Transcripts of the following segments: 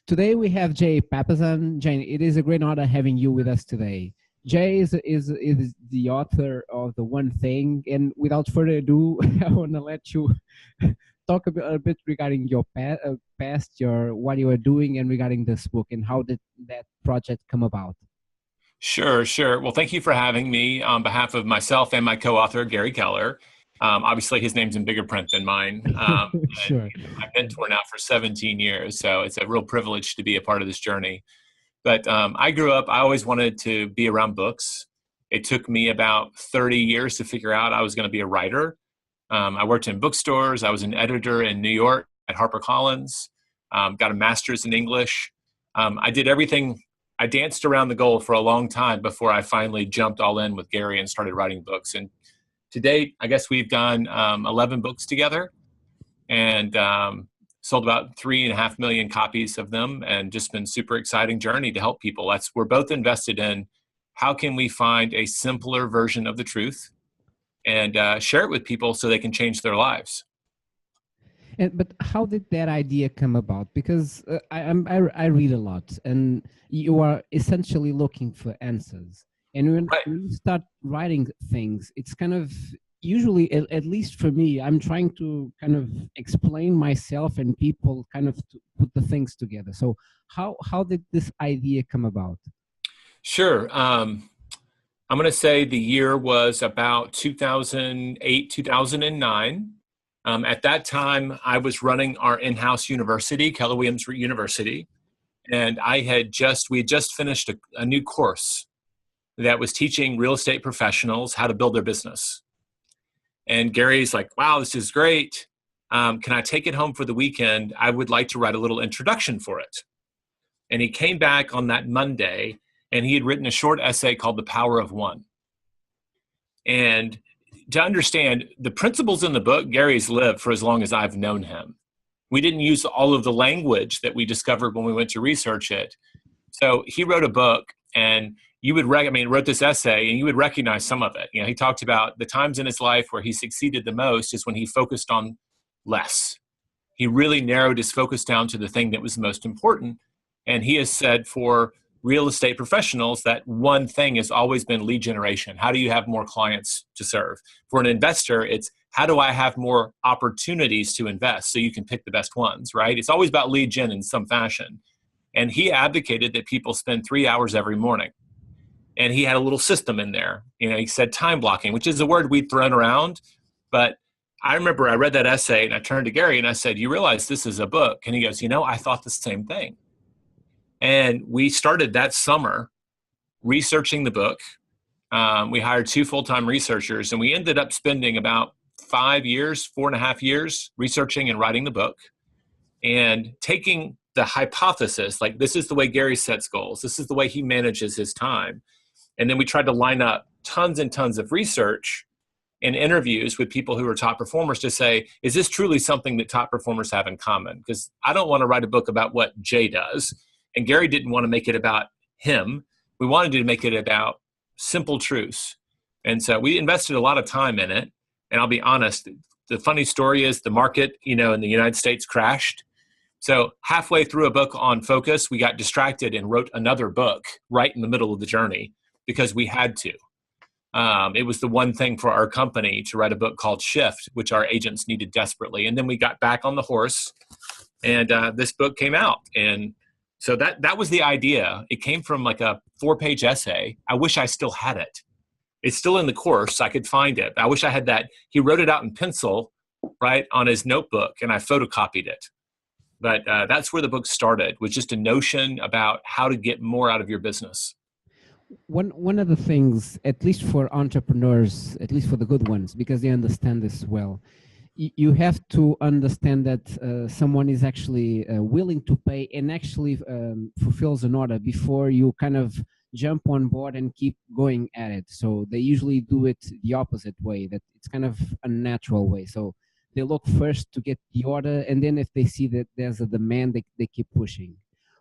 Today we have Jay Papasan. Jane, it is a great honor having you with us today. Jay is the author of The One Thing, and without further ado, I want to let you talk a bit regarding your past, your what you are doing, and regarding this book, and how did that project come about? Sure, sure. Well, thank you for having me on behalf of myself and my co-author, Gary Keller. Obviously, his name's in bigger print than mine. And Sure. my mentor now for 17 years, so it's a real privilege to be a part of this journey. But I grew up, I always wanted to be around books. It took me about 30 years to figure out I was going to be a writer. I worked in bookstores. I was an editor in New York at HarperCollins, got a master's in English. I did everything. I danced around the goal for a long time before I finally jumped all in with Gary and started writing books. And to date, I guess we've done 11 books together and sold about 3.5 million copies of them, and just been super exciting journey to help people. We're both invested in how can we find a simpler version of the truth and share it with people so they can change their lives. But how did that idea come about? Because I read a lot, and you are essentially looking for answers. And Right. when you start writing things, it's kind of usually, at least for me, I'm trying to kind of explain myself and people kind of to put the things together. So how did this idea come about? Sure. I'm going to say the year was about 2008, 2009. At that time, I was running our in-house university, Keller Williams University, and we had just finished a new course that was teaching real estate professionals how to build their business. And Gary's like, wow, this is great. Can I take it home for the weekend? I would like to write a little introduction for it. And he came back on that Monday, and he had written a short essay called The Power of One. And to understand the principles in the book, Gary's lived for as long as I've known him. We didn't use all of the language that we discovered when we went to research it. So he wrote a book, and you would wrote this essay, and you would recognize some of it. You know, he talked about the times in his life where he succeeded the most is when he focused on less. He really narrowed his focus down to the thing that was most important. And he has said for real estate professionals that one thing has always been lead generation. How do you have more clients to serve? For an investor, it's how do I have more opportunities to invest so you can pick the best ones, right? It's always about lead gen in some fashion. And he advocated that people spend 3 hours every morning. And he had a little system in there. You know, he said time blocking, which is a word we'd thrown around. But I remember I read that essay and I turned to Gary and I said, you realize this is a book? And he goes, you know, I thought the same thing. And we started that summer researching the book. We hired 2 full-time researchers, and we ended up spending about 5 years, 4.5 years researching and writing the book and taking the hypothesis, like this is the way Gary sets goals. This is the way he manages his time. And then we tried to line up tons and tons of research and interviews with people who are top performers to say, is this truly something that top performers have in common? Because I don't want to write a book about what Jay does. And Gary didn't want to make it about him. We wanted to make it about simple truths. And so we invested a lot of time in it. And I'll be honest, the funny story is the market, you know, in the United States crashed. So halfway through a book on focus, we got distracted and wrote another book right in the middle of the journey because we had to. It was the one thing for our company to write a book called Shift, which our agents needed desperately. And then we got back on the horse, and this book came out. And so that was the idea. It came from like a 4-page essay. I wish I still had it. It's still in the course. I could find it. I wish I had that. He wrote it out in pencil, right, on his notebook, and I photocopied it. But that's where the book started, was just a notion about how to get more out of your business. One of the things, at least for entrepreneurs, at least for the good ones, because they understand this well, you have to understand that someone is actually willing to pay and actually fulfills an order before you kind of jump on board and keep going at it. So they usually do it the opposite way, that it's kind of a natural way. So they look first to get the order, and then if they see that there's a demand, they keep pushing.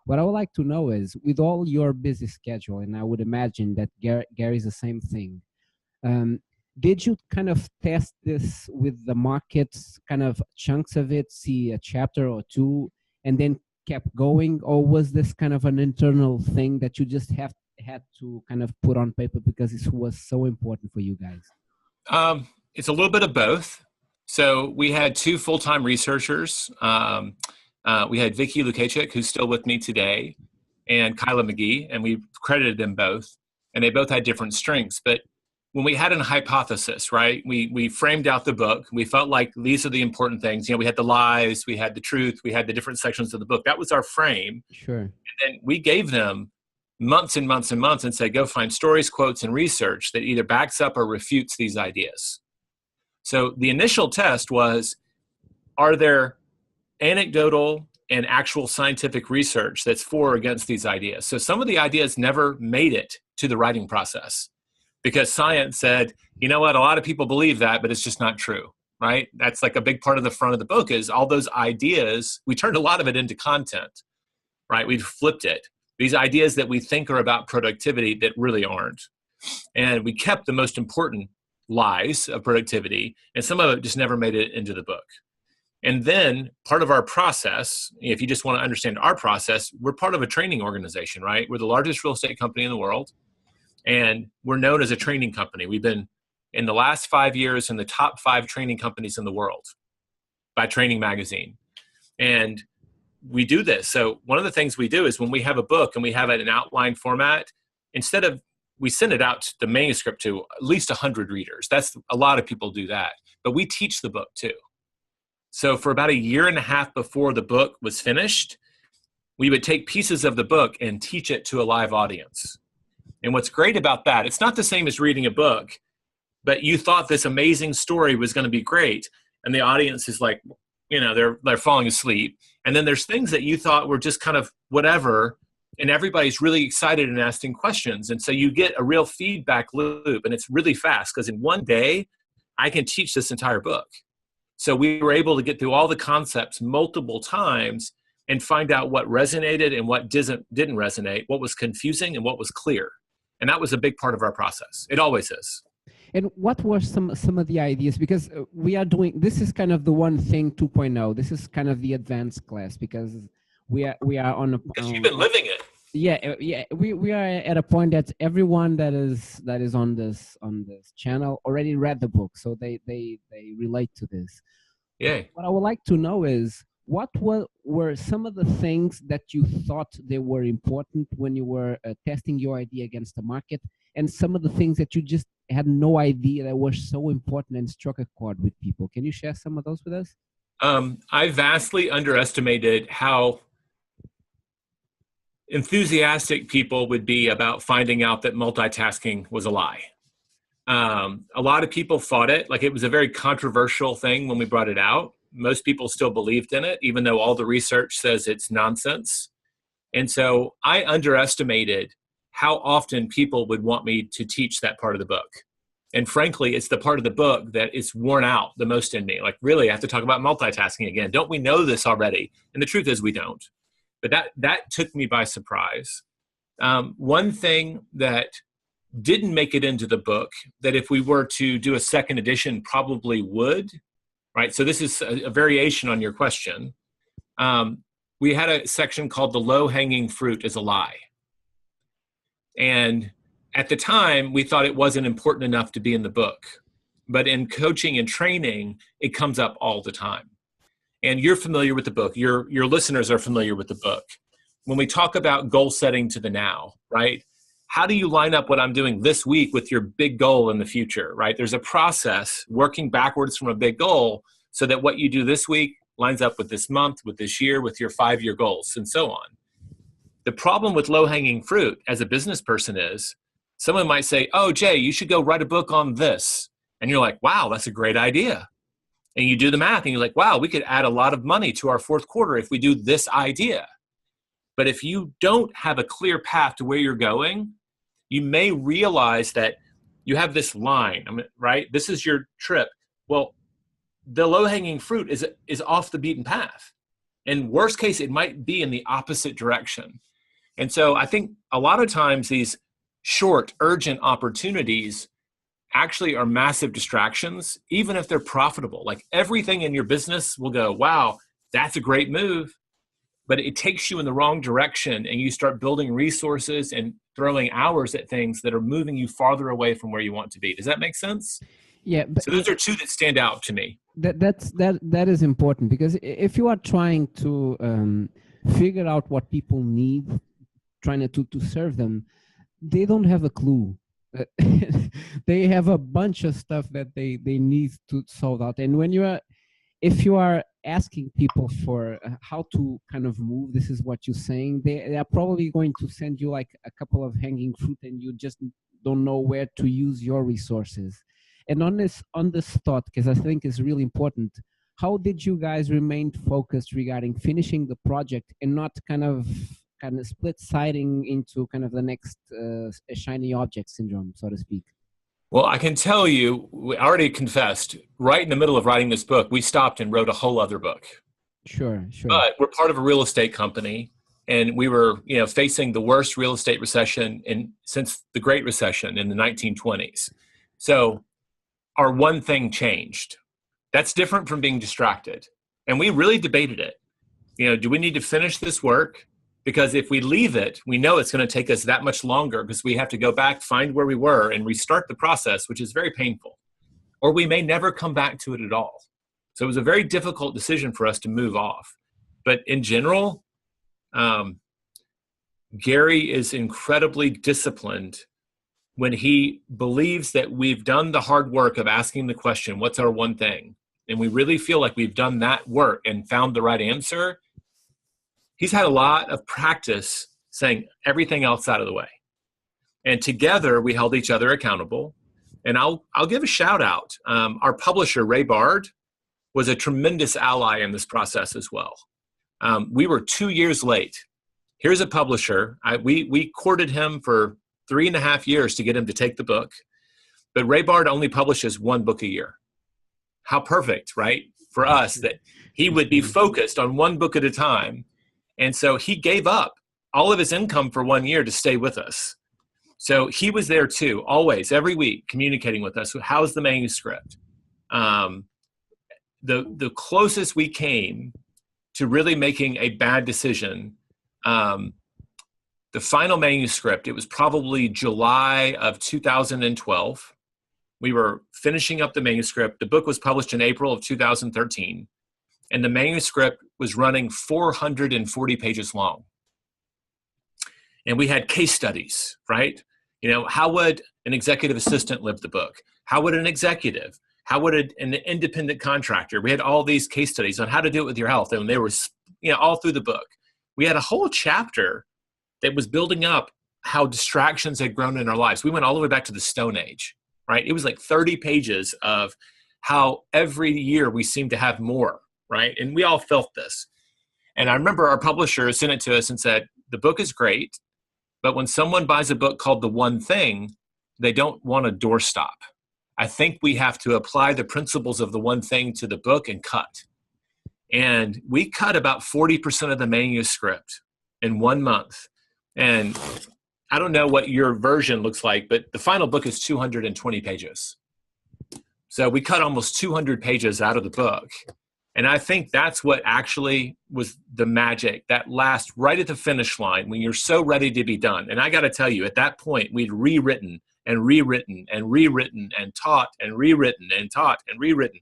What I would like to know is, with all your busy schedule, and I would imagine that Gary's the same thing, did you kind of test this with the markets, kind of chunks of it, see a chapter or two, and then kept going? Or was this kind of an internal thing that you just had to kind of put on paper because it was so important for you guys? It's a little bit of both. So we had two full-time researchers. We had Vicky Lukachik, who's still with me today, and Kyla McGee, and we credited them both. And they both had different strengths. But when we had a hypothesis, right, we framed out the book. We felt like these are the important things. You know, we had the lies, we had the truth, we had the different sections of the book. That was our frame. Sure. And then we gave them months and months and months and said, go find stories, quotes, and research that either backs up or refutes these ideas. So the initial test was, are there anecdotal and actual scientific research that's for or against these ideas? So some of the ideas never made it to the writing process because science said, you know what, a lot of people believe that, but it's just not true, right? That's like a big part of the front of the book is all those ideas. We turned a lot of it into content, right? We flipped it. These ideas that we think are about productivity that really aren't. And we kept the most important lies of productivity, and some of it just never made it into the book. And then part of our process, if you just want to understand our process, we're part of a training organization, right? We're the largest real estate company in the world, and we're known as a training company. We've been, in the last 5 years, in the top 5 training companies in the world by Training Magazine. And we do this. So one of the things we do is when we have a book and we have it in outline format, instead of, we send it out, the manuscript, to at least 100 readers. That's, a lot of people do that. But we teach the book too. So for about a year and a half before the book was finished, we would take pieces of the book and teach it to a live audience. And what's great about that, it's not the same as reading a book, but you thought this amazing story was going to be great. And the audience is like, you know, they're falling asleep. And then there's things that you thought were just kind of whatever, and everybody's really excited and asking questions. And so you get a real feedback loop, and it's really fast because in one day, I can teach this entire book. So we were able to get through all the concepts multiple times and find out what resonated and what didn't resonate, what was confusing and what was clear. And that was a big part of our process. It always is. And what were some of the ideas? Because we are doing, this is kind of the one thing 2.0. This is kind of the advanced class because we are on a. Because you've been living it. Yeah. We are at a point that everyone that is on this channel already read the book, so they relate to this. Yeah. What I would like to know is what were some of the things that you thought they were important when you were testing your idea against the market, and some of the things that you just had no idea that were so important and struck a chord with people. Can you share some of those with us? I vastly underestimated how enthusiastic people would be about finding out that multitasking was a lie. A lot of people fought it. Like, it was a very controversial thing when we brought it out. Most people still believed in it, even though all the research says it's nonsense. And so I underestimated how often people would want me to teach that part of the book. And frankly, it's the part of the book that is worn out the most in me. Like, really, I have to talk about multitasking again. Don't we know this already? And the truth is we don't. But that took me by surprise. One thing that didn't make it into the book that if we were to do a second edition probably would, right? So this is a variation on your question. We had a section called the low-hanging fruit is a lie. And at the time, we thought it wasn't important enough to be in the book. But in coaching and training, it comes up all the time. And you're familiar with the book. Your listeners are familiar with the book. When we talk about goal setting to the now, right? How do you line up what I'm doing this week with your big goal in the future, right? There's a process working backwards from a big goal so that what you do this week lines up with this month, with this year, with your 5-year goals, and so on. The problem with low-hanging fruit as a business person is someone might say, oh, Jay, you should go write a book on this. And you're like, wow, that's a great idea. And you do the math and you're like, wow, we could add a lot of money to our fourth quarter if we do this idea. But if you don't have a clear path to where you're going, you may realize that you have this line, right? This is your trip. Well, the low-hanging fruit is off the beaten path. And worst case, it might be in the opposite direction. And so I think a lot of times these short, urgent opportunities actually are massive distractions, even if they're profitable. Like everything in your business will go, wow, that's a great move, but it takes you in the wrong direction, and you start building resources and throwing hours at things that are moving you farther away from where you want to be. Does that make sense? Yeah, but So those are two that stand out to me. that is important, because if you are trying to figure out what people need, trying to serve them, they don't have a clue. They have a bunch of stuff that they need to solve out. And if you are asking people for how to kind of move, this is what you're saying, they are probably going to send you like a couple of hanging fruit, and you just don't know where to use your resources. And on this thought, because I think is really important, how did you guys remain focused regarding finishing the project and not kind of split siding into kind of the next shiny object syndrome, so to speak? Well, I can tell you, we already confessed, right in the middle of writing this book, we stopped and wrote a whole other book. Sure. But we're part of a real estate company, and we were, facing the worst real estate recession since the Great Recession in the 1920s. So our one thing changed. That's different from being distracted. And we really debated it. Do we need to finish this work? Because if we leave it, we know it's going to take us that much longer, because we have to go back, find where we were, and restart the process, which is very painful. Or we may never come back to it at all. So it was a very difficult decision for us to move off. But in general, Gary is incredibly disciplined when he believes that we've done the hard work of asking the question, what's our one thing? And we really feel like we've done that work and found the right answer. He's had a lot of practice saying everything else out of the way. And together we held each other accountable. And I'll give a shout out. Our publisher, Ray Bard, was a tremendous ally in this process as well. We were 2 years late. Here's a publisher. We courted him for 3.5 years to get him to take the book. But Ray Bard only publishes one book a year. How perfect, right? For us, that he would be focused on one book at a time. And so he gave up all of his income for 1 year to stay with us. So he was there too, always, every week, communicating with us. So how's the manuscript? The closest we came to really making a bad decision, the final manuscript, it was probably July of 2012. We were finishing up the manuscript. The book was published in April of 2013. And the manuscript was running 440 pages long. And we had case studies, right? How would an executive assistant live the book? How would an executive? How would an independent contractor? We had all these case studies on how to do it with your health. And they were, all through the book. We had a whole chapter that was building up how distractions had grown in our lives. We went all the way back to the Stone Age, right? It was like 30 pages of how every year we seemed to have more. Right? And we all felt this. And I remember our publisher sent it to us and said, the book is great, but when someone buys a book called The One Thing, they don't want a doorstop. I think we have to apply the principles of The One Thing to the book and cut. And we cut about 40% of the manuscript in 1 month. And I don't know what your version looks like, but the final book is 220 pages. So we cut almost 200 pages out of the book. And I think that's what actually was the magic, that last right at the finish line when you're so ready to be done. And I got to tell you, at that point, we'd rewritten and rewritten and rewritten and taught and rewritten and taught and rewritten.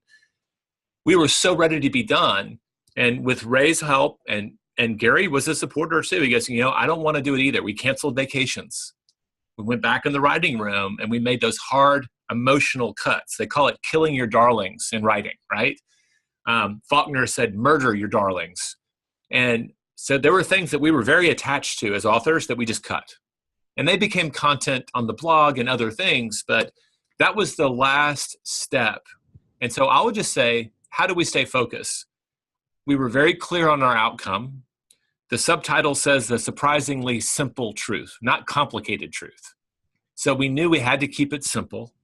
We were so ready to be done. And with Ray's help, and Gary was a supporter too. He goes, I don't want to do it either. We canceled vacations. We went back in the writing room and we made those hard emotional cuts. They call it killing your darlings in writing, right? Faulkner said, murder your darlings. And so there were things that we were very attached to as authors that we just cut. And they became content on the blog and other things, but that was the last step. And so I would just say, how do we stay focused? We were very clear on our outcome. The subtitle says the surprisingly simple truth, not complicated truth. So we knew we had to keep it simple,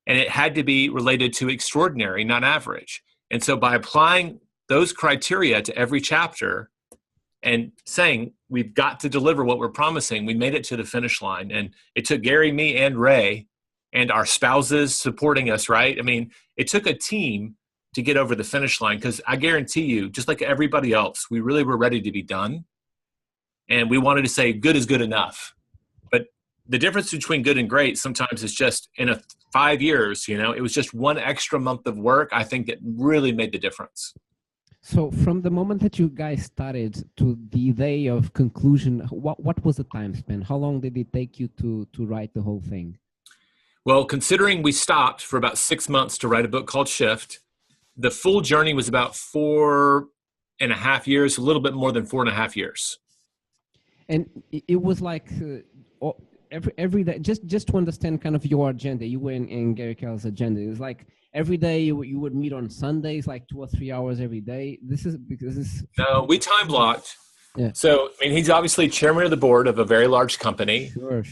and it had to be related to extraordinary, not average. And so by applying those criteria to every chapter and saying we've got to deliver what we're promising, we made it to the finish line. And it took Gary, me, and Ray and our spouses supporting us, right? I mean, it took a team to get over the finish line, because I guarantee you, just like everybody else, we really were ready to be done. And we wanted to say good is good enough. But the difference between good and great sometimes is just in 5 years, it was just one extra month of work, I think, that really made the difference. So from the moment that you guys started to the day of conclusion, what was the time span? How long did it take you to write the whole thing? Well, considering we stopped for about 6 months to write a book called Shift, the full journey was about 4.5 years, a little bit more than 4.5 years. And it was like every day, just to understand kind of your agenda, you were in Gary Keller's agenda. It was like every day you would meet on Sundays, like 2 or 3 hours every day. This is because this. No, we time blocked. Yeah. So, I mean, he's obviously chairman of the board of a very large company. Sure.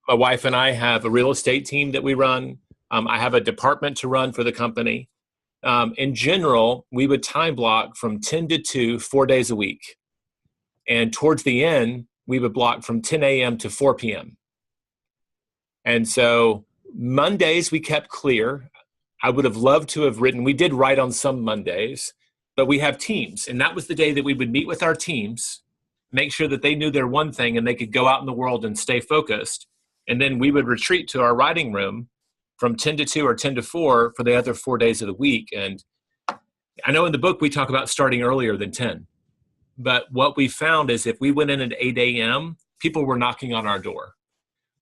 My wife and I have a real estate team that we run. I have a department to run for the company. In general, we would time block from 10 to 2, 4 days a week. And towards the end, we would block from 10 a.m. to 4 p.m. And so Mondays we kept clear. I would have loved to have written. We did write on some Mondays, but we have teams. And that was the day that we would meet with our teams, make sure that they knew their one thing and they could go out in the world and stay focused. And then we would retreat to our writing room from 10 to 2 or 10 to 4 for the other 4 days of the week. And I know in the book we talk about starting earlier than 10. But what we found is if we went in at 8 a.m., people were knocking on our door.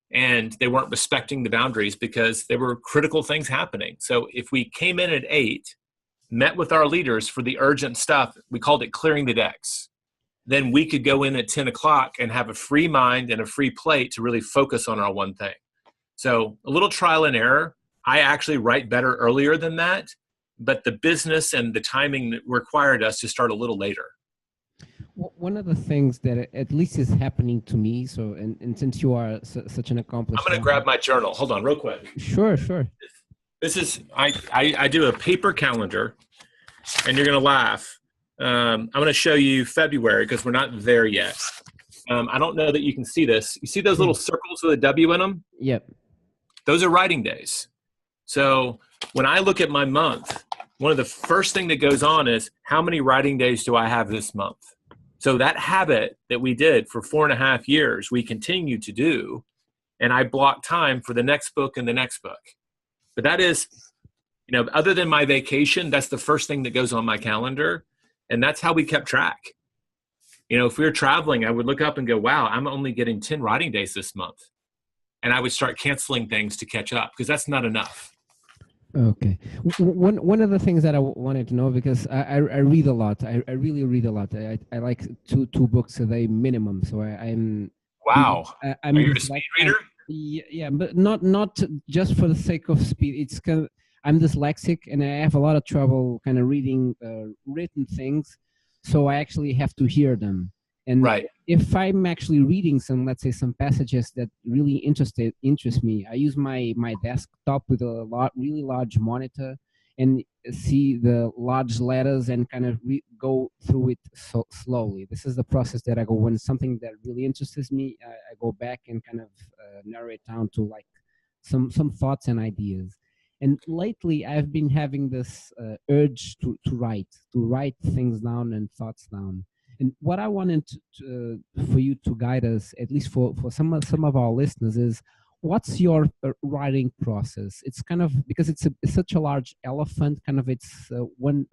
And they weren't respecting the boundaries because there were critical things happening. So if we came in at 8, met with our leaders for the urgent stuff, we called it clearing the decks. Then we could go in at 10 o'clock and have a free mind and a free plate to really focus on our one thing. So a little trial and error. I actually write better earlier than that, but the business and the timing required us to start a little later. One of the things that at least is happening to me, so and since you are such an accomplished, I'm going to grab my journal. Hold on real quick. Sure. This is, I do a paper calendar, and you're going to laugh. I'm going to show you February because we're not there yet. I don't know that you can see this. You see those little circles with a W in them? Yep. Those are writing days. So when I look at my month, one of the first thing that goes on is how many writing days do I have this month? So that habit that we did for 4.5 years, we continue to do. And I block time for the next book and the next book. But that is, other than my vacation, that's the first thing that goes on my calendar. And that's how we kept track. If we were traveling, I would look up and go, wow, I'm only getting 10 writing days this month. And I would start canceling things to catch up because that's not enough. Okay. One of the things that I wanted to know, because I read a lot. I really read a lot. I like two books a day minimum. So I'm. Wow. I'm Are you a speed reader? Yeah, but not just for the sake of speed. It's kind of, I'm dyslexic and I have a lot of trouble kind of reading written things. So I actually have to hear them. And right. If I'm actually reading let's say some passages that really interest me, I use my desktop with a really large monitor and see the large letters and kind of go through it so slowly. This is the process that I go when something that really interests me. I go back and kind of narrow it down to like some thoughts and ideas. And lately, I've been having this urge to write things down and thoughts down. And what I wanted for you to guide us, at least for some of our listeners, is what's your writing process? It's kind of, because it's such a large elephant, kind of it's one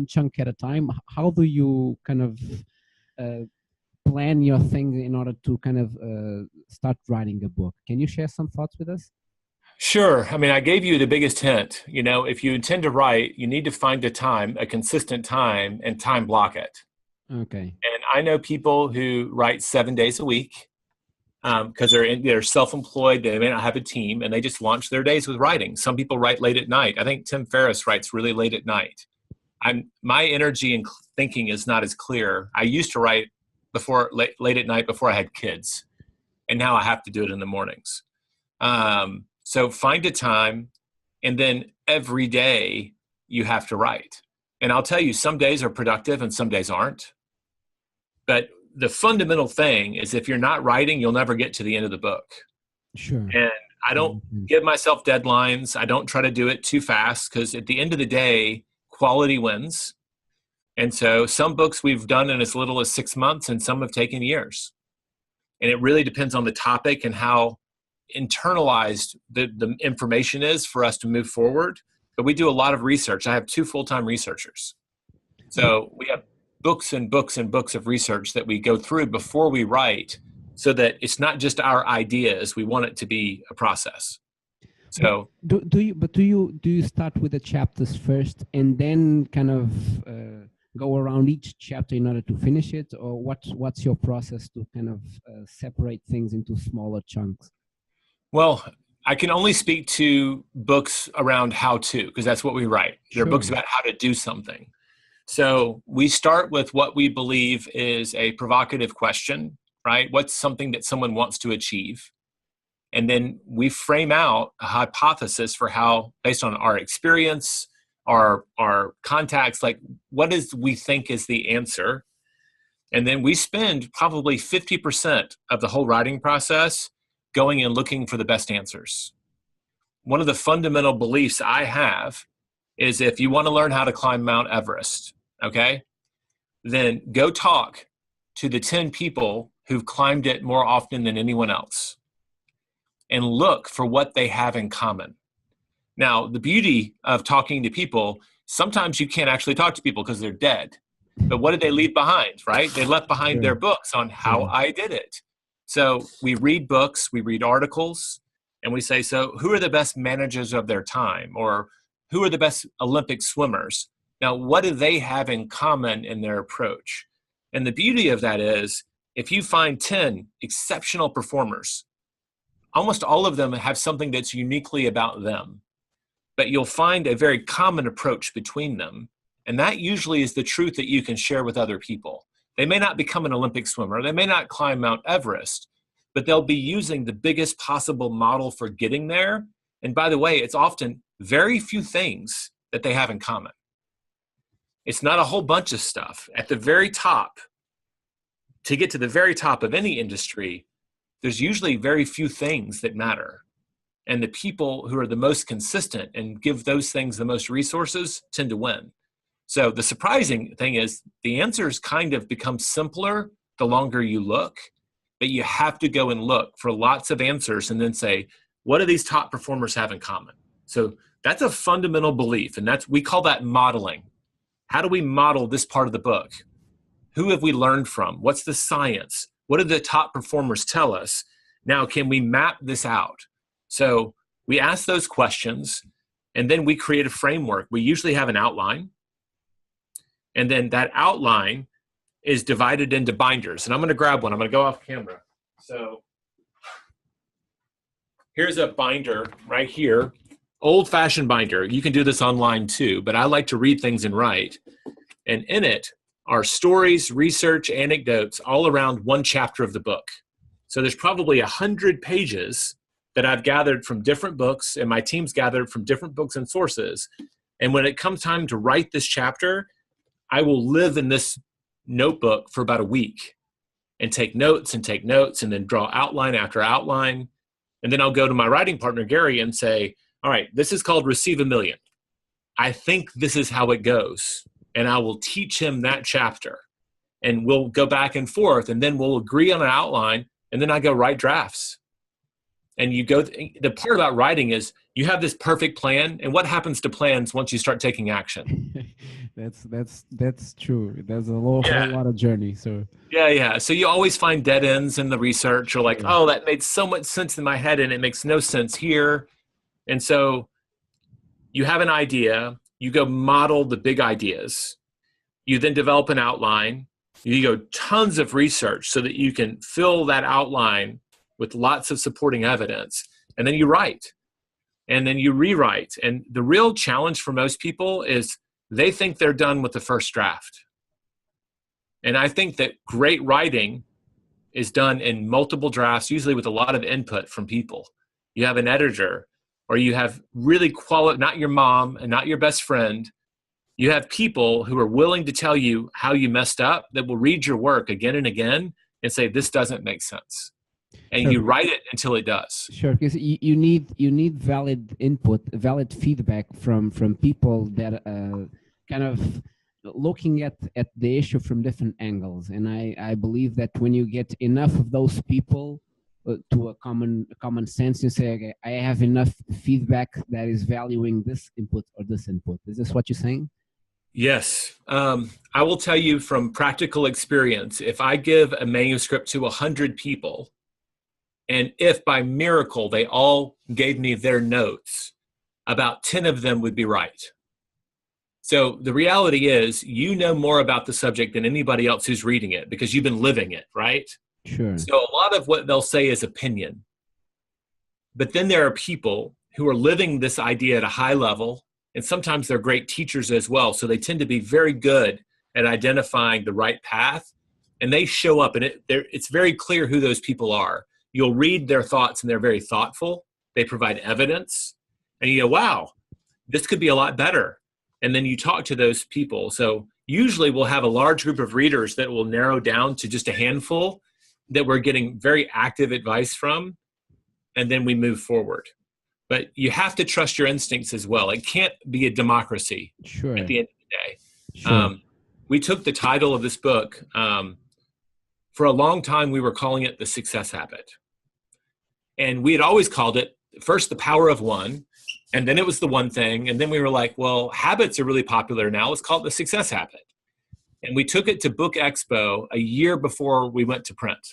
chunk at a time. How do you kind of plan your thing in order to kind of start writing a book? Can you share some thoughts with us? Sure. I mean, I gave you the biggest hint. If you intend to write, you need to find a consistent time, and time block it. Okay. And I know people who write 7 days a week because they're self-employed. They may not have a team, and they just launch their days with writing. Some people write late at night. I think Tim Ferriss writes really late at night. My energy and thinking is not as clear. I used to write late at night before I had kids, and now I have to do it in the mornings. So find a time, and then every day you have to write. And I'll tell you, some days are productive and some days aren't. But the fundamental thing is if you're not writing, you'll never get to the end of the book. Sure. And I don't give myself deadlines. I don't try to do it too fast because at the end of the day, quality wins. And so some books we've done in as little as 6 months and some have taken years. And it really depends on the topic and how internalized the information is for us to move forward. But we do a lot of research. I have 2 full-time researchers. So we have books and books and books of research that we go through before we write so that it's not just our ideas. We want it to be a process. So do you start with the chapters first and then kind of go around each chapter in order to finish it, or what's your process to kind of separate things into smaller chunks? Well, I can only speak to books around how to, because that's what we write. They're books about how to do something. So we start with what we believe is a provocative question, right? What's something that someone wants to achieve? And then we frame out a hypothesis for how, based on our experience, our contacts, like what is we think is the answer. And then we spend probably 50% of the whole writing process going and looking for the best answers. One of the fundamental beliefs I have is if you want to learn how to climb Mount Everest, okay, then go talk to the 10 people who've climbed it more often than anyone else and look for what they have in common. Now, the beauty of talking to people, sometimes you can't actually talk to people because they're dead. But what did they leave behind, right? They left behind their books on how I did it. So we read books, we read articles, and we say, so who are the best managers of their time? Or who are the best Olympic swimmers? Now, what do they have in common in their approach? And the beauty of that is, if you find 10 exceptional performers, almost all of them have something that's uniquely about them, but you'll find a very common approach between them. And that usually is the truth that you can share with other people. They may not become an Olympic swimmer, they may not climb Mount Everest, but they'll be using the biggest possible model for getting there. And by the way, it's often very few things that they have in common. It's not a whole bunch of stuff. At the very top, to get to the very top of any industry, there's usually very few things that matter. And the people who are the most consistent and give those things the most resources tend to win. So the surprising thing is the answers kind of become simpler the longer you look, but you have to go and look for lots of answers and then say, what do these top performers have in common? So that's a fundamental belief, and we call that modeling. How do we model this part of the book? Who have we learned from? What's the science? What do the top performers tell us? Now, can we map this out? So we ask those questions, and then we create a framework. We usually have an outline, and then that outline is divided into binders. And I'm going to grab one. I'm going to go off camera. So here's a binder right here, old-fashioned binder. You can do this online too, but I like to read things and write. And in it are stories, research, anecdotes, all around one chapter of the book. So there's probably 100 pages that I've gathered from different books, and my team's gathered from different books and sources. And when it comes time to write this chapter, I will live in this notebook for about a week and take notes and then draw outline after outline. And then I'll go to my writing partner, Gary, and say, all right, this is called Receive a Million. I think this is how it goes. And I will teach him that chapter. And we'll go back and forth, and then we'll agree on an outline, and then I go write drafts. And the part about writing is you have this perfect plan, and what happens to plans once you start taking action? That's true. There's a whole lot of journey. So yeah. So you always find dead ends in the research. You're like, oh, that made so much sense in my head, and it makes no sense here. And so you have an idea. You go model the big ideas. You then develop an outline. You go tons of research so that you can fill that outline with lots of supporting evidence. And then you write. And then you rewrite. And the real challenge for most people is they think they're done with the first draft. And I think that great writing is done in multiple drafts, usually with a lot of input from people. You have an editor, or you have really not your mom and not your best friend. You have people who are willing to tell you how you messed up, that will read your work again and again and say, this doesn't make sense. and Sure. you write it until it does. Sure, because you need valid input, valid feedback from people that kind of looking at the issue from different angles, and I believe that when you get enough of those people to a common sense, you say, okay, I have enough feedback that is valuing this input or this input. Is this what you're saying? Yes. I will tell you from practical experience, if I give a manuscript to 100 people, and if by miracle they all gave me their notes, about 10 of them would be right. So the reality is, you know more about the subject than anybody else who's reading it because you've been living it, right? Sure. So a lot of what they'll say is opinion. But then there are people who are living this idea at a high level, and sometimes they're great teachers as well. So they tend to be very good at identifying the right path, and they show up, and it's very clear who those people are. You'll read their thoughts, and they're very thoughtful. They provide evidence, and you go, wow, this could be a lot better. And then you talk to those people. So usually we'll have a large group of readers that will narrow down to just a handful that we're getting very active advice from, and then we move forward. But you have to trust your instincts as well. It can't be a democracy. Sure. At the end of the day. Sure. We took the title of this book. For a long time, we were calling it The Success Habit. And we had always called it first The Power of One, and then it was The One Thing. And then we were like, well, habits are really popular now. Let's call it The Success Habit. And we took it to Book Expo a year before we went to print.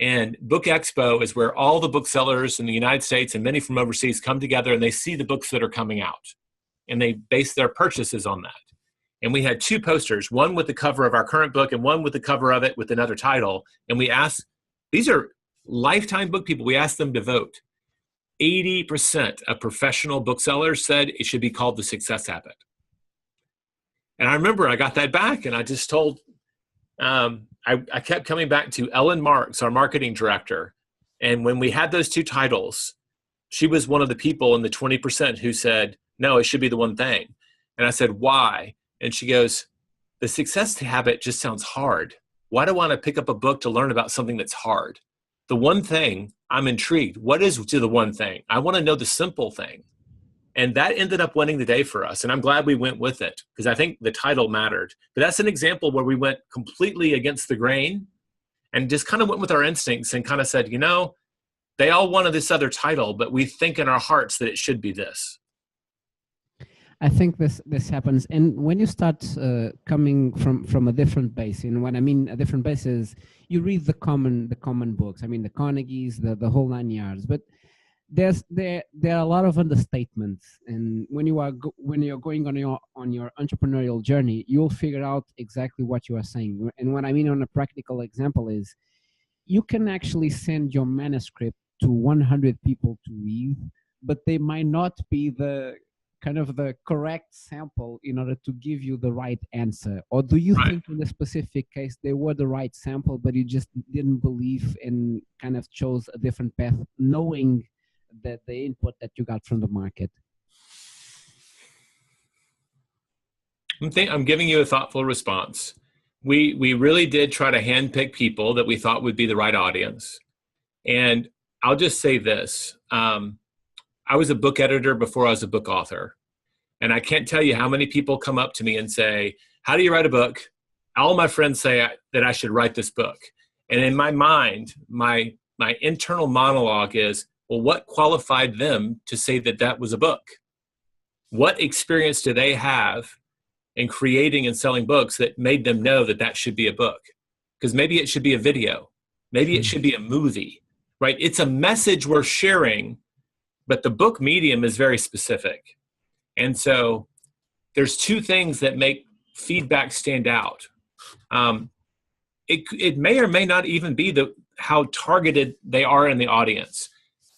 And Book Expo is where all the booksellers in the United States and many from overseas come together, and they see the books that are coming out. And they base their purchases on that. And we had two posters, one with the cover of our current book and one with the cover of it with another title. And we asked, these are lifetime book people, we asked them to vote. 80% of professional booksellers said it should be called The Success Habit. And I remember I got that back, and I just told, I kept coming back to Ellen Marks, our marketing director. And when we had those two titles, she was one of the people in the 20% who said, no, it should be The One Thing. And I said, why? And she goes, The Success Habit just sounds hard. Why do I want to pick up a book to learn about something that's hard? The One Thing, I'm intrigued. What is to the one thing? I want to know the simple thing. And that ended up winning the day for us. And I'm glad we went with it because I think the title mattered. But that's an example where we went completely against the grain and just kind of went with our instincts and kind of said, you know, they all wanted this other title, but we think in our hearts that it should be this. I think this happens, and when you start coming from a different base, and what I mean a different base is you read the common books. I mean the Carnegies, the whole 9 yards. But there are a lot of understatements, and when you're going on your entrepreneurial journey, you'll figure out exactly what you are saying. And what I mean on a practical example is, you can actually send your manuscript to 100 people to read, but they might not be the kind of the correct sample in order to give you the right answer? Or do you think in the specific case they were the right sample, but you just didn't believe and kind of chose a different path, knowing that the input that you got from the market? I'm giving you a thoughtful response. We really did try to handpick people that we thought would be the right audience. And I'll just say this. I was a book editor before I was a book author. And I can't tell you how many people come up to me and say, how do you write a book? All my friends say that I should write this book. And in my mind, my internal monologue is, well, what qualified them to say that that was a book? What experience do they have in creating and selling books that made them know that that should be a book? Because maybe it should be a video. Maybe it should be a movie, right? It's a message we're sharing, but the book medium is very specific. And so there's two things that make feedback stand out. It may or may not even be how targeted they are in the audience.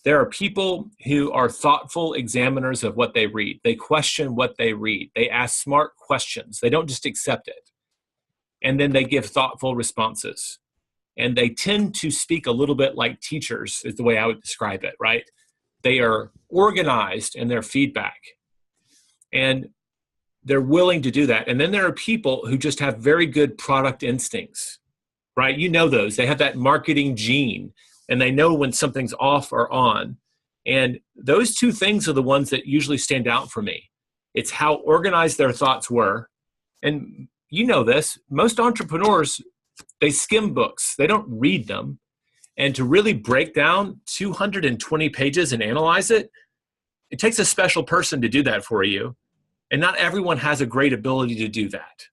There are people who are thoughtful examiners of what they read. They question what they read. They ask smart questions. They don't just accept it. And then they give thoughtful responses. And they tend to speak a little bit like teachers, is the way I would describe it, right? They are organized in their feedback. And they're willing to do that. And then there are people who just have very good product instincts, right? You know those. They have that marketing gene. and they know when something's off or on. And those two things are the ones that usually stand out for me. It's how organized their thoughts were. And you know this, most entrepreneurs, they skim books. They don't read them. And to really break down 220 pages and analyze it, it takes a special person to do that for you. And not everyone has a great ability to do that.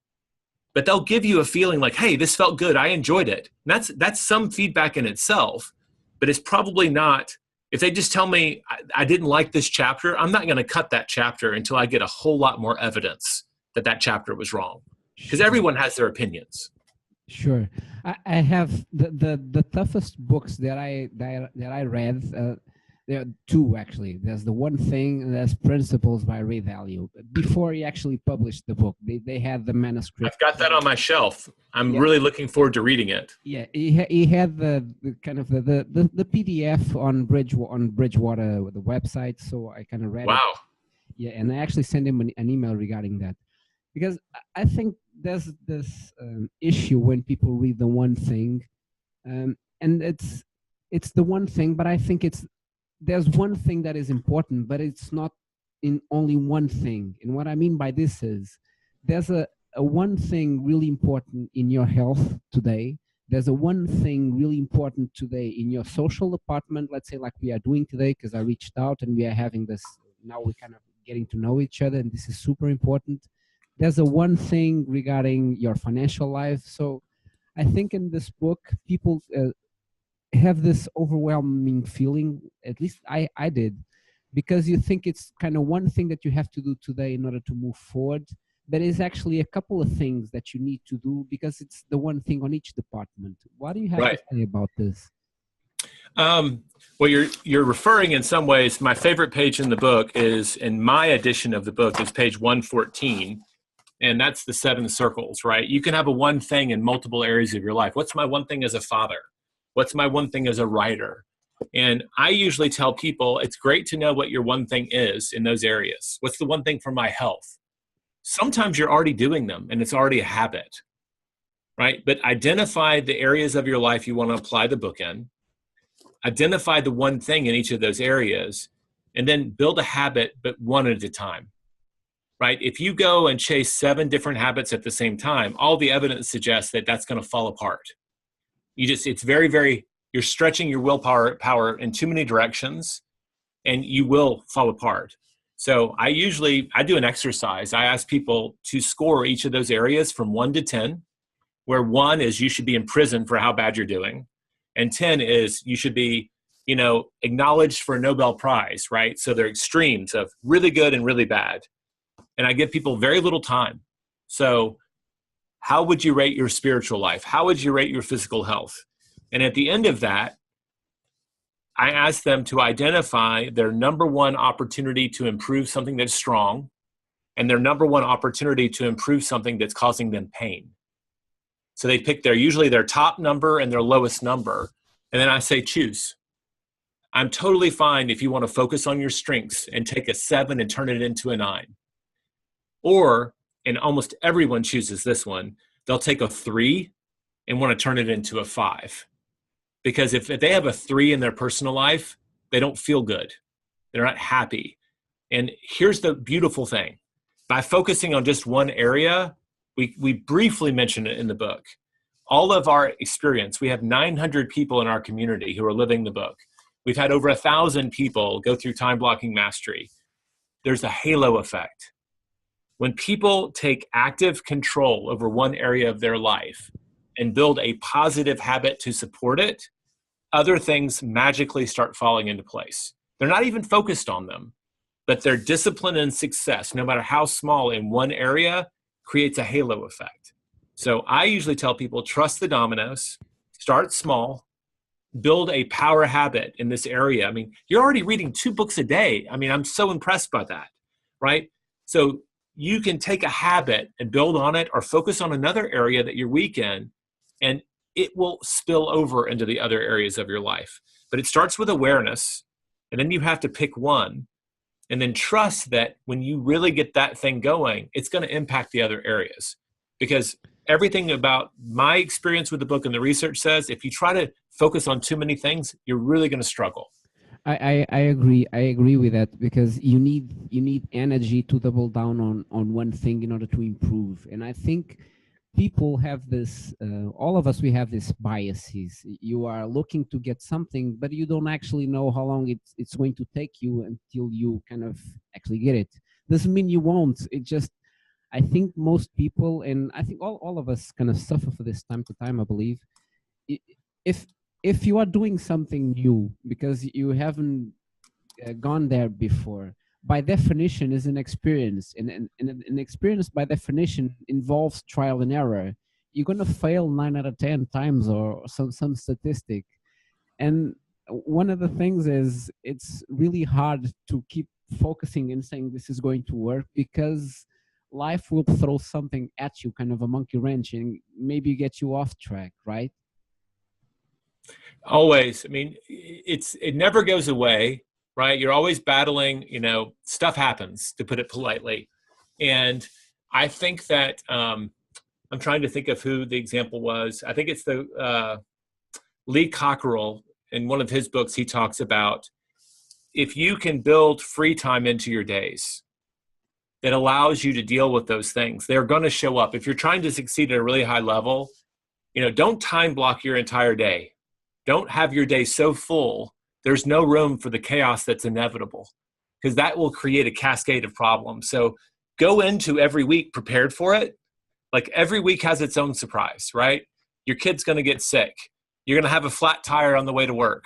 But they'll give you a feeling like, hey, this felt good. I enjoyed it. And that's some feedback in itself, but it's probably not. If they just tell me I didn't like this chapter, I'm not going to cut that chapter until I get a whole lot more evidence that that chapter was wrong. Because everyone has their opinions. Sure. I have the toughest books that I read. There are two, actually. There's The One Thing, and there's Principles by Ray Dalio. Before he actually published the book, they had the manuscript. I've got that on my shelf. I'm really looking forward to reading it. Yeah, he had the kind of the PDF on Bridgewater, the website, so I kind of read it. Wow. Yeah, and I actually sent him an email regarding that. Because I think there's this issue when people read The One Thing, and it's the one thing, but I think there's one thing that is important, but it's not in only one thing. And what I mean by this is there's a one thing really important in your health today. There's a one thing really important today in your social department, let's say like we are doing today, because I reached out and we are having this, now we're kind of getting to know each other, and this is super important. There's a one thing regarding your financial life. So I think in this book, people have this overwhelming feeling, at least I did, because you think it's kind of one thing that you have to do today in order to move forward. There is actually a couple of things that you need to do because it's the one thing on each department. What do you have to say about this? Well, you're referring in some ways, my favorite page in the book is, in my edition of the book, is page 114. And that's the 7 circles, right? You can have a one thing in multiple areas of your life. What's my one thing as a father? What's my one thing as a writer? And I usually tell people it's great to know what your one thing is in those areas. What's the one thing for my health? Sometimes you're already doing them and it's already a habit, right? But identify the areas of your life you want to apply the book in. Identify the one thing in each of those areas, and then build a habit, but one at a time, right? If you go and chase 7 different habits at the same time, all the evidence suggests that that's going to fall apart. It's very, you're stretching your willpower in too many directions, and you will fall apart. So I do an exercise. I ask people to score each of those areas from 1 to 10, where 1 is you should be in prison for how bad you're doing. And 10 is you should be, acknowledged for a Nobel Prize, right? So they're extremes of really good and really bad. And I give people very little time. So how would you rate your spiritual life? How would you rate your physical health? And at the end of that, I ask them to identify their number one opportunity to improve something that's strong and their number one opportunity to improve something that's causing them pain. So they pick usually their top number and their lowest number. And then I say, choose. I'm totally fine if you want to focus on your strengths and take a 7 and turn it into a 9. Or, and almost everyone chooses this one, they'll take a 3 and want to turn it into a 5. Because if they have a 3 in their personal life, they don't feel good. They're not happy. And here's the beautiful thing. By focusing on just one area, we briefly mention it in the book. All of our experience, we have 900 people in our community who are living the book. We've had over 1,000 people go through time blocking mastery. There's a halo effect. When people take active control over one area of their life and build a positive habit to support it, other things magically start falling into place. They're not even focused on them, but their discipline and success, no matter how small in one area, creates a halo effect. So I usually tell people, trust the dominoes, start small, build a power habit in this area. I mean, you're already reading 2 books a day. I mean, I'm so impressed by that, right? So you can take a habit and build on it or focus on another area that you're weak in, and it will spill over into the other areas of your life. But it starts with awareness, and then you have to pick one, and then trust that when you really get that thing going, it's going to impact the other areas. Because everything about my experience with the book and the research says, if you try to focus on too many things, you're really going to struggle. I agree. I agree with that, because you need energy to double down on one thing in order to improve. And I think people have this. All of us, we have these biases. You are looking to get something, but you don't actually know how long it's going to take you until you kind of actually get it. Doesn't mean you won't. It just, I think most people, and I think all of us kind of suffer for this time to time, I believe. If if you are doing something new because you haven't gone there before, by definition is an experience, and an experience by definition involves trial and error. You're going to fail 9 out of 10 times, or some statistic. And one of the things is, it's really hard to keep focusing and saying this is going to work, because life will throw something at you, kind of a monkey wrench, and maybe get you off track, right? Always. I mean, it never goes away, right? You're always battling, stuff happens, to put it politely. And I think that I'm trying to think of who the example was. I think it's the Lee Cockerell. In one of his books, he talks about, if you can build free time into your days that allows you to deal with those things, they're going to show up. If you're trying to succeed at a really high level, don't time block your entire day. Don't have your day so full, there's no room for the chaos that's inevitable, because that will create a cascade of problems. So go into every week prepared for it. Like, every week has its own surprise, right? Your kid's going to get sick. You're going to have a flat tire on the way to work.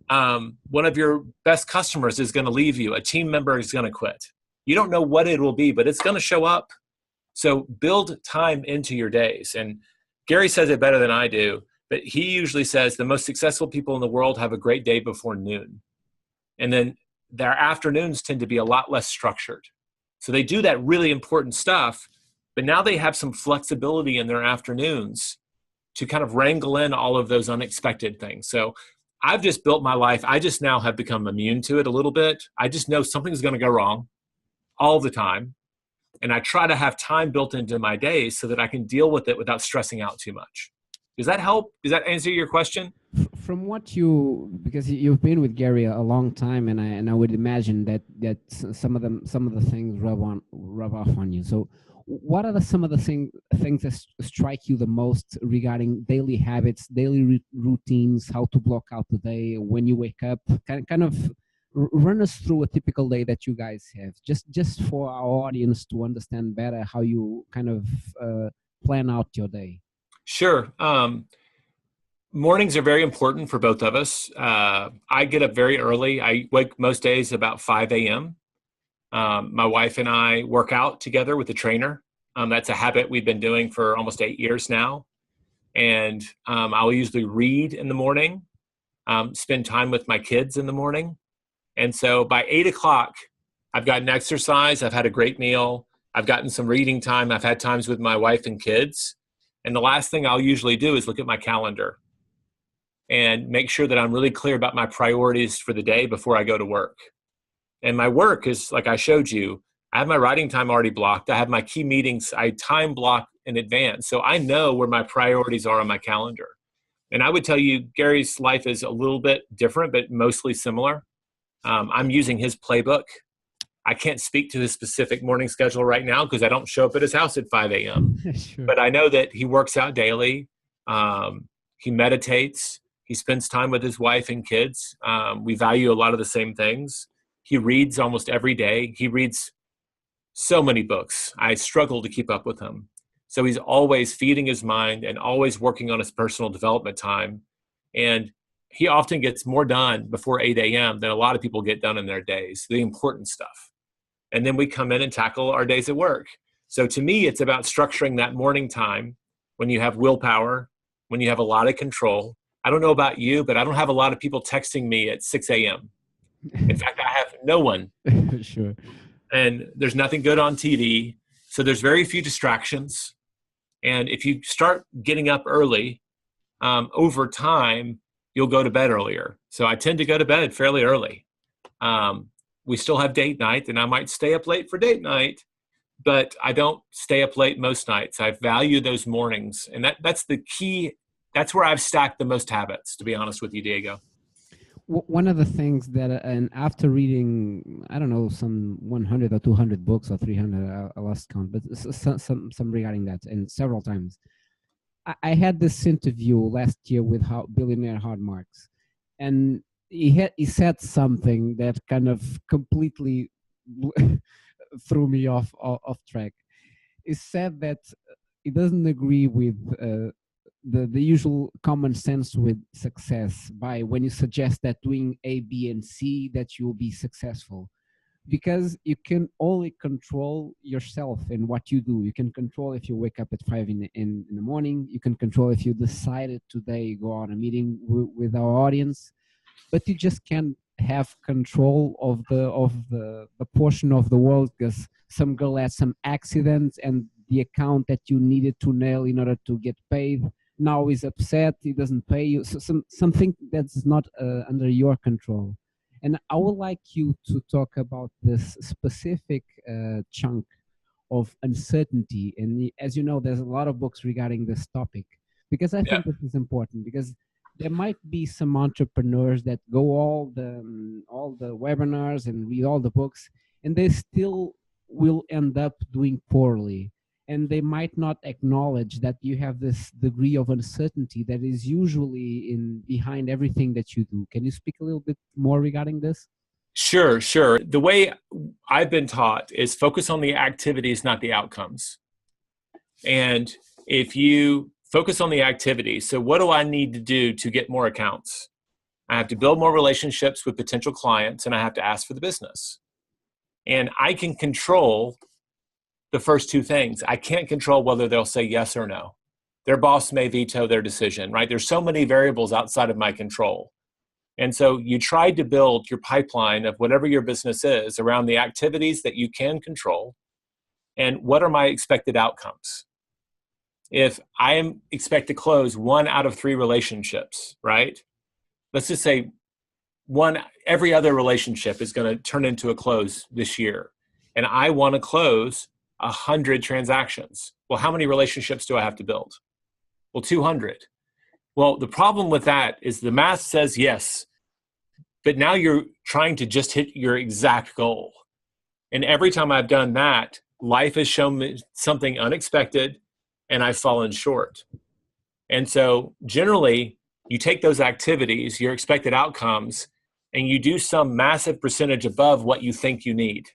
One of your best customers is going to leave you. A team member is going to quit. You don't know what it will be, but it's going to show up. So build time into your days. And Gary says it better than I do, but he usually says the most successful people in the world have a great day before noon. And then their afternoons tend to be a lot less structured. So they do that really important stuff, but now they have some flexibility in their afternoons to kind of wrangle in all of those unexpected things. So I've just built my life. I just now have become immune to it a little bit. I just know something's going to go wrong all the time. And I try to have time built into my days so that I can deal with it without stressing out too much. Does that help? Does that answer your question? From what because you've been with Gary a long time, and I would imagine that some of the things rub off on you. So what are some of the things that strike you the most regarding daily habits, daily routines, how to block out the day when you wake up? Kind of run us through a typical day that you guys have, just for our audience to understand better how you kind of plan out your day. Sure. Mornings are very important for both of us. I get up very early. I wake most days about 5 a.m. My wife and I work out together with a trainer. That's a habit we've been doing for almost 8 years now. And I'll usually read in the morning, spend time with my kids in the morning. And so by 8 o'clock, I've gotten exercise. I've had a great meal. I've gotten some reading time. I've had times with my wife and kids. And the last thing I'll usually do is look at my calendar and make sure that I'm really clear about my priorities for the day before I go to work. And my work is, like I showed you, I have my writing time already blocked. I have my key meetings. I time block in advance. So I know where my priorities are on my calendar. And I would tell you, Gary's life is a little bit different, but mostly similar. I'm using his playbook. I can't speak to his specific morning schedule right now because I don't show up at his house at 5 a.m. Sure. But I know that he works out daily. He meditates. He spends time with his wife and kids. We value a lot of the same things. He reads almost every day. He reads so many books. I struggle to keep up with him. So he's always feeding his mind and always working on his personal development time. And he often gets more done before 8 a.m. than a lot of people get done in their days, the important stuff. And then we come in and tackle our days at work. So to me, it's about structuring that morning time when you have willpower, when you have a lot of control. I don't know about you, but I don't have a lot of people texting me at 6 a.m. In fact, I have no one. Sure. And there's nothing good on TV. So there's very few distractions. And if you start getting up early, over time, you'll go to bed earlier. So I tend to go to bed fairly early. We still have date night, and I might stay up late for date night, but I don't stay up late most nights. I value those mornings. And that's the key. That's where I've stacked the most habits, to be honest with you, Diego. One of the things that, and after reading, I don't know, some 100 or 200 books or 300, I lost count, but some regarding that, and several times. I had this interview last year with billionaire Howard Marks, and he said something that kind of completely threw me off track. He said that he doesn't agree with the usual common sense with success, by when you suggest that doing A, B, and C, that you'll be successful, because you can only control yourself and what you do. You can control if you wake up at 5 in the morning. You can control if you decided today go on a meeting with our audience, but you just can't have control of the portion of the world because some girl had some accident and the account that you needed to nail in order to get paid now is upset, he doesn't pay you. So something that's not under your control. And I would like you to talk about this specific chunk of uncertainty. And as you know, there's a lot of books regarding this topic, because I think this is important, because there might be some entrepreneurs that go all the webinars and read all the books, and they still will end up doing poorly. And they might not acknowledge that you have this degree of uncertainty that is usually behind everything that you do. Can you speak a little bit more regarding this? Sure. The way I've been taught is focus on the activities, not the outcomes. And if you focus on the activities, so what do I need to do to get more accounts? I have to build more relationships with potential clients, and I have to ask for the business. And I can control the first two things. I can't control whether they'll say yes or no. Their boss may veto their decision, right? There's so many variables outside of my control. And so you try to build your pipeline of whatever your business is around the activities that you can control and what are my expected outcomes. If I am expect to close 1 out of 3 relationships, right? Let's just say every other relationship is going to turn into a close this year. And I want to close 100 transactions. Well, how many relationships do I have to build? Well, 200. Well, the problem with that is the math says yes, but now you're trying to just hit your exact goal. And every time I've done that, life has shown me something unexpected and I've fallen short. And so generally, you take those activities, your expected outcomes, and you do some massive percentage above what you think you need.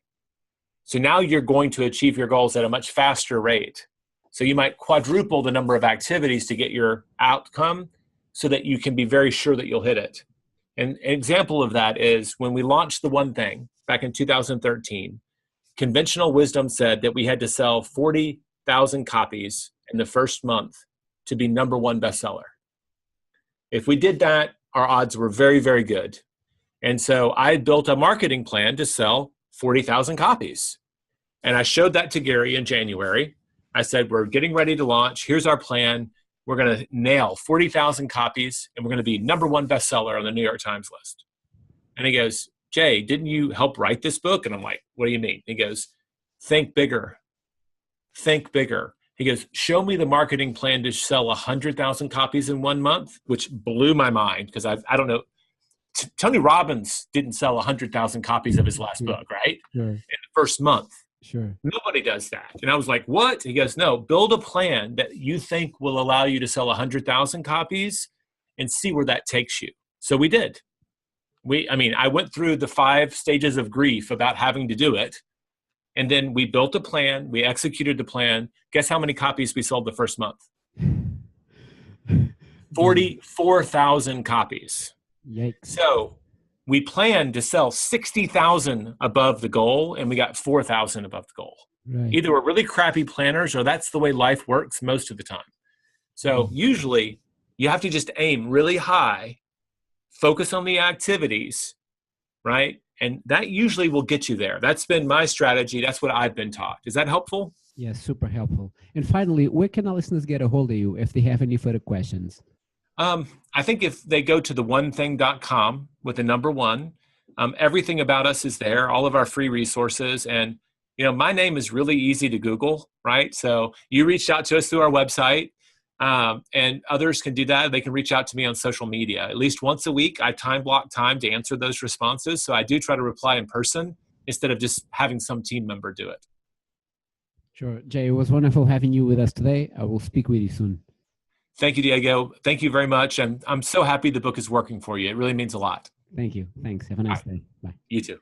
So now you're going to achieve your goals at a much faster rate. So you might quadruple the number of activities to get your outcome so that you can be very sure that you'll hit it. And an example of that is when we launched The One Thing back in 2013, conventional wisdom said that we had to sell 40,000 copies in the first month to be #1 bestseller. If we did that, our odds were very, very good. And so I built a marketing plan to sell 40,000 copies. And I showed that to Gary in January. I said, we're getting ready to launch. Here's our plan. We're going to nail 40,000 copies and we're going to be #1 bestseller on the New York Times list. And he goes, Jay, didn't you help write this book? And I'm like, what do you mean? He goes, think bigger. Think bigger. He goes, show me the marketing plan to sell 100,000 copies in 1 month, which blew my mind because I don't know. Tony Robbins didn't sell 100,000 copies of his last book, right? Sure. In the first month. Sure. Nobody does that. And I was like, what? He goes, no, build a plan that you think will allow you to sell 100,000 copies and see where that takes you. So we did. I went through the 5 stages of grief about having to do it. And then we built a plan. We executed the plan. Guess how many copies we sold the first month? 44,000 copies. Yikes. So we planned to sell 60,000 above the goal, and we got 4,000 above the goal. Right. Either we're really crappy planners or that's the way life works most of the time. So usually you have to just aim really high, focus on the activities, right? And that usually will get you there. That's been my strategy. That's what I've been taught. Is that helpful? Yes, super helpful. And finally, where can our listeners get a hold of you if they have any further questions? I think if they go to theonething.com with the number 1, everything about us is there, all of our free resources. And My name is really easy to Google, right? So you reached out to us through our website, and others can do that. They can reach out to me on social media. At least once a week, I time block time to answer those responses. So I do try to reply in person instead of just having some team member do it. Sure. Jay, it was wonderful having you with us today. I will speak with you soon. Thank you, Diego. Thank you very much. And I'm so happy the book is working for you. It really means a lot. Thank you. Thanks. Have a nice day. Bye. You too.